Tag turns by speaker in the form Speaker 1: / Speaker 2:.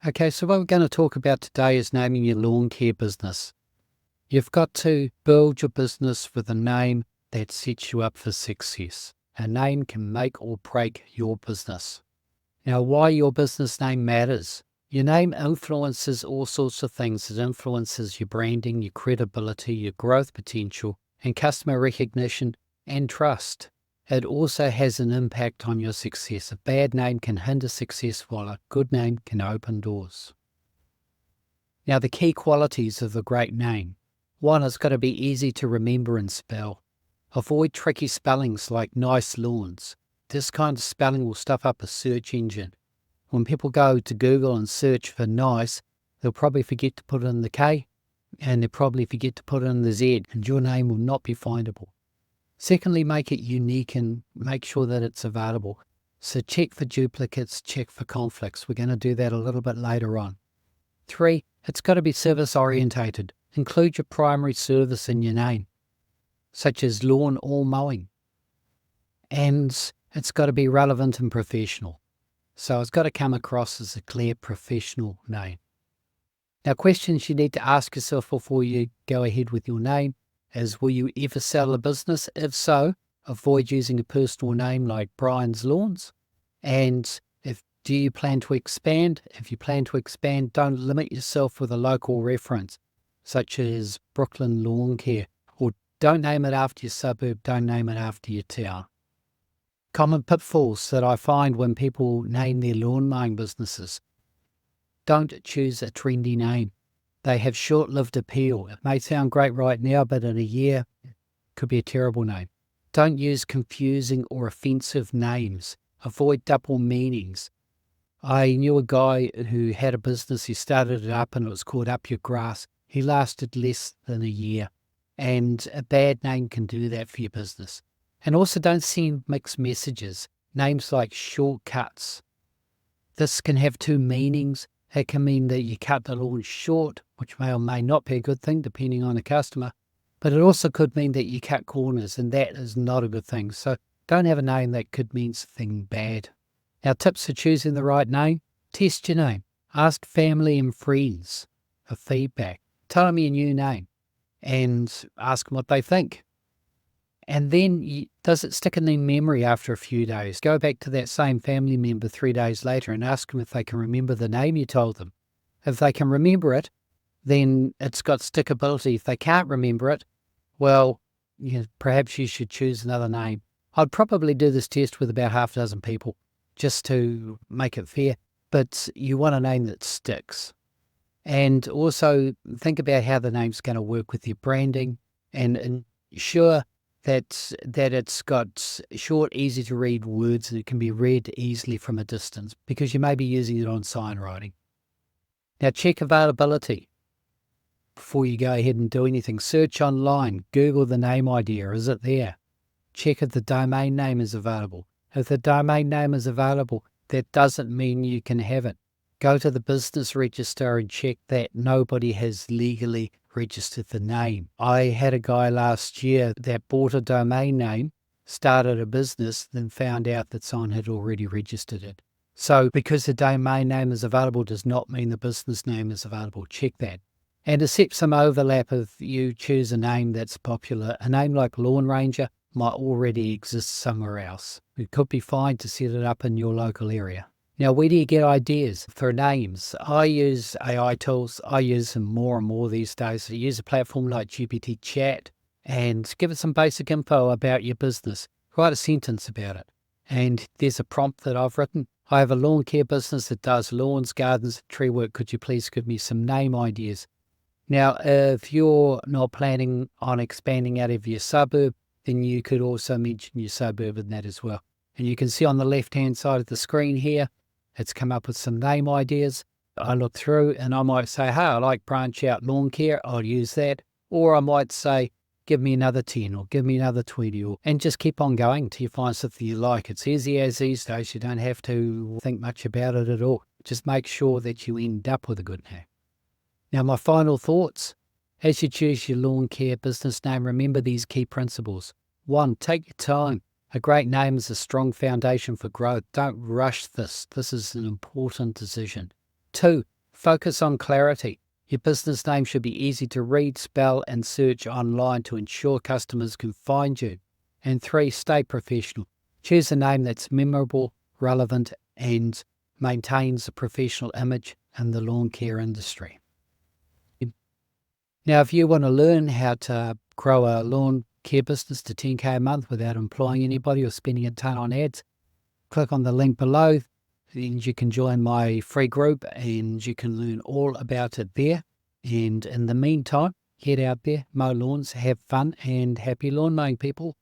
Speaker 1: Okay, so what we're going to talk about today is naming your lawn care business. You've got to build your business with a name that sets you up for success. A name can make or break your business. Now, why your business name matters. Your name influences all sorts of things. It influences your branding, your credibility, your growth potential, and customer recognition and trust. It also has an impact on your success. A bad name can hinder success, while a good name can open doors. Now, the key qualities of a great name. One, it's got to be easy to remember and spell. Avoid tricky spellings like nice lawns. This kind of spelling will stuff up a search engine. When people go to Google and search for nice, they'll probably forget to put in the K, and they'll probably forget to put in the Z, and your name will not be findable. Secondly, make it unique and make sure that it's available. So check for duplicates, check for conflicts. We're going to do that a little bit later on. 3, it's got to be service orientated. Include your primary service in your name, such as lawn or mowing. And it's got to be relevant and professional. So it's got to come across as a clear professional name. Now, questions you need to ask yourself before you go ahead with your name is, will you ever sell a business? If so, avoid using a personal name like Brian's Lawns. And do you plan to expand? If you plan to expand, don't limit yourself with a local reference, such as Brooklyn Lawn Care, or don't name it after your suburb, don't name it after your town. Common pitfalls that I find when people name their lawn mowing businesses. Don't choose a trendy name. They have short-lived appeal. It may sound great right now, but in a year, it could be a terrible name. Don't use confusing or offensive names. Avoid double meanings. I knew a guy who had a business. He started it up and it was called Up Your Grass. He lasted less than a year. And a bad name can do that for your business. And also don't send mixed messages. Names like shortcuts. This can have two meanings. It can mean that you cut the lawn short, which may or may not be a good thing depending on the customer. But it also could mean that you cut corners, and that is not a good thing. So don't have a name that could mean something bad. Now, tips for choosing the right name. Test your name. Ask family and friends for feedback. Tell them your new name and ask them what they think. And then, does it stick in their memory after a few days? Go back to that same family member 3 days later and ask them if they can remember the name you told them. If they can remember it, then it's got stickability. If they can't remember it, well, perhaps you should choose another name. I'd probably do this test with about half a dozen people just to make it fair, but you want a name that sticks. And also think about how the name's going to work with your branding, and ensure that it's got short, easy to read words and it can be read easily from a distance, because you may be using it on sign writing. Now, check availability before you go ahead and do anything. Search online, Google the name idea. Is it there? Check if the domain name is available. If the domain name is available, that doesn't mean you can have it. Go to the business register and check that nobody has legally registered the name. I had a guy last year that bought a domain name, started a business, then found out that someone had already registered it. So because the domain name is available does not mean the business name is available. Check that. And accept some overlap if you choose a name that's popular. A name like Lawn Ranger might already exist somewhere else. It could be fine to set it up in your local area. Now, where do you get ideas for names? I use AI tools. I use them more and more these days. I use a platform like GPT Chat and give it some basic info about your business. Write a sentence about it. And there's a prompt that I've written. I have a lawn care business that does lawns, gardens, tree work. Could you please give me some name ideas? Now, if you're not planning on expanding out of your suburb, then you could also mention your suburb in that as well. And you can see on the left-hand side of the screen here, it's come up with some name ideas. I look through and I might say, hey, I like Branch Out Lawn Care. I'll use that. Or I might say, give me another 10 or give me another 20, and just keep on going till you find something you like. It's easy as these days. You don't have to think much about it at all. Just make sure that you end up with a good name. Now, my final thoughts. As you choose your lawn care business name, remember these key principles. 1, take your time. A great name is a strong foundation for growth. Don't rush this. This is an important decision. 2. Focus on clarity. Your business name should be easy to read, spell, and search online to ensure customers can find you. And 3. Stay professional. Choose a name that's memorable, relevant, and maintains a professional image in the lawn care industry. Now, if you want to learn how to grow a lawn care business to 10K a month without employing anybody or spending a ton on ads, click on the link below, and you can join my free group and you can learn all about it there. And in the meantime, get out there, mow lawns, have fun, and happy lawn mowing, people.